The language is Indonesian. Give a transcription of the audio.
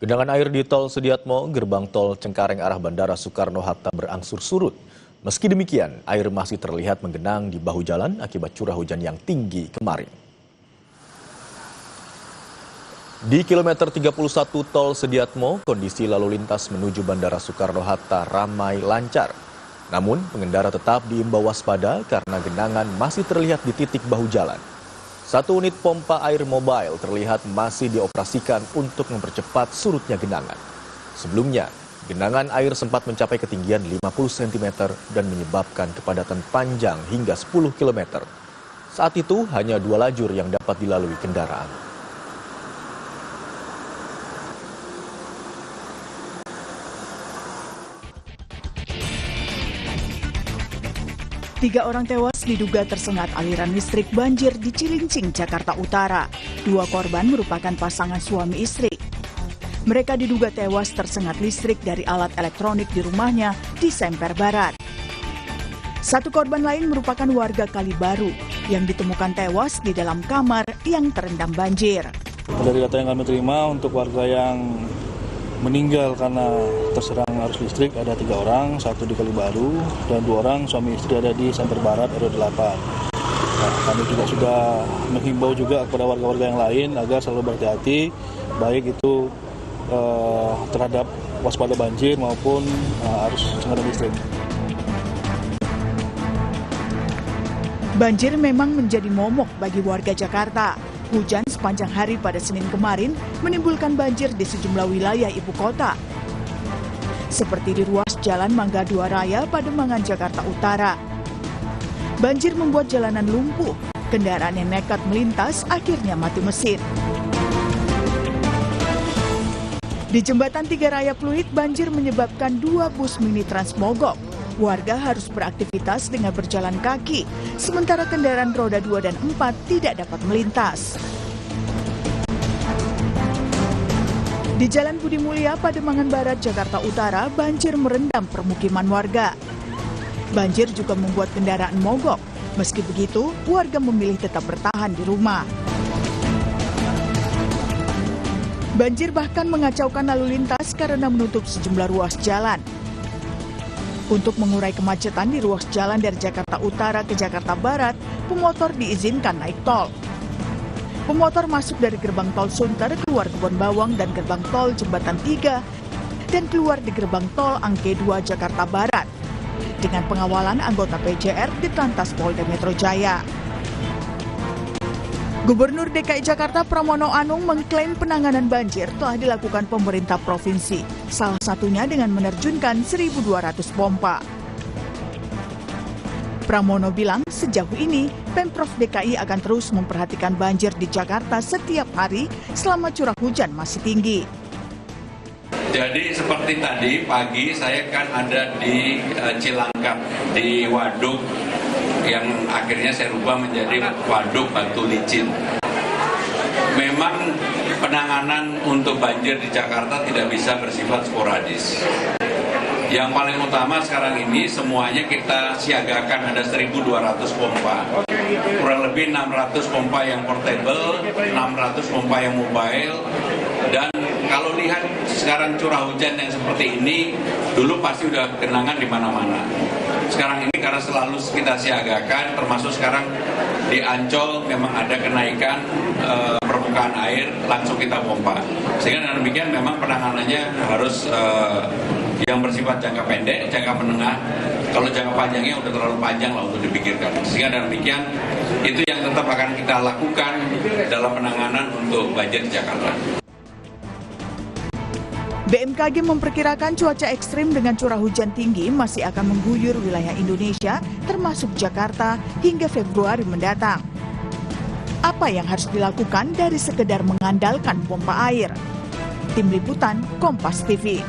Genangan air di Tol Sediatmo, gerbang tol Cengkareng arah Bandara Soekarno-Hatta berangsur surut. Meski demikian, air masih terlihat menggenang di bahu jalan akibat curah hujan yang tinggi kemarin. Di kilometer 31 Tol Sediatmo, kondisi lalu lintas menuju Bandara Soekarno-Hatta ramai lancar. Namun, pengendara tetap diimbau waspada karena genangan masih terlihat di titik bahu jalan. Satu unit pompa air mobile terlihat masih dioperasikan untuk mempercepat surutnya genangan. Sebelumnya, genangan air sempat mencapai ketinggian 50 cm dan menyebabkan kepadatan panjang hingga 10 km. Saat itu, hanya 2 lajur yang dapat dilalui kendaraan. Tiga orang tewas diduga tersengat aliran listrik banjir di Cilincing, Jakarta Utara. 2 korban merupakan pasangan suami istri. Mereka diduga tewas tersengat listrik dari alat elektronik di rumahnya di Semper Barat. 1 korban lain merupakan warga Kalibaru yang ditemukan tewas di dalam kamar yang terendam banjir. Dari data yang kami terima, untuk warga yang meninggal karena terserang arus listrik ada 3 orang, 1 di Kalibaru, dan 2 orang suami istri ada di Semper Barat RW8. Nah, kami juga sudah menghimbau juga kepada warga-warga yang lain agar selalu berhati-hati, baik itu terhadap waspada banjir maupun arus sengatan listrik. Banjir memang menjadi momok bagi warga Jakarta. Hujan sepanjang hari pada Senin kemarin menimbulkan banjir di sejumlah wilayah ibu kota. Seperti di ruas Jalan Mangga 2 Raya, Pademangan, Jakarta Utara. Banjir membuat jalanan lumpuh, kendaraan yang nekat melintas akhirnya mati mesin. Di Jembatan 3 Raya Pluit, banjir menyebabkan 2 bus mini Trans mogok. Warga harus beraktivitas dengan berjalan kaki, sementara kendaraan roda 2 dan 4 tidak dapat melintas. Di Jalan Budi Mulia, Pademangan Barat, Jakarta Utara, banjir merendam permukiman warga. Banjir juga membuat kendaraan mogok. Meski begitu, warga memilih tetap bertahan di rumah. Banjir bahkan mengacaukan lalu lintas karena menutup sejumlah ruas jalan. Untuk mengurai kemacetan di ruas jalan dari Jakarta Utara ke Jakarta Barat, pemotor diizinkan naik tol. Pemotor masuk dari gerbang tol Sunter, keluar Kebon Bawang dan gerbang tol Jembatan 3, dan keluar di gerbang tol Angke 2 Jakarta Barat, dengan pengawalan anggota PJR di Telantas Polda Metro Jaya. Gubernur DKI Jakarta Pramono Anung mengklaim penanganan banjir telah dilakukan pemerintah provinsi, salah satunya dengan menerjunkan 1.200 pompa. Pramono bilang sejauh ini Pemprov DKI akan terus memperhatikan banjir di Jakarta setiap hari selama curah hujan masih tinggi. Jadi seperti tadi pagi saya kan ada di Cilangkap, di waduk yang akhirnya saya rubah menjadi waduk Batu Licin. Memang penanganan untuk banjir di Jakarta tidak bisa bersifat sporadis. Yang paling utama sekarang ini semuanya kita siagakan, ada 1.200 pompa. Kurang lebih 600 pompa yang portable, 600 pompa yang mobile. Dan kalau lihat sekarang curah hujan yang seperti ini, dulu pasti udah genangan di mana-mana. Sekarang ini karena selalu kita siagakan, termasuk sekarang di Ancol memang ada kenaikan permukaan air, langsung kita pompa. Sehingga dengan demikian memang penanganannya harus yang bersifat jangka pendek, jangka menengah. Kalau jangka panjangnya udah terlalu panjang lah untuk dipikirkan. Sehingga dengan demikian itu yang tetap akan kita lakukan dalam penanganan untuk banjir di Jakarta. BMKG memperkirakan cuaca ekstrim dengan curah hujan tinggi masih akan mengguyur wilayah Indonesia, termasuk Jakarta, hingga Februari mendatang. Apa yang harus dilakukan dari sekedar mengandalkan pompa air? Tim Liputan, Kompas TV.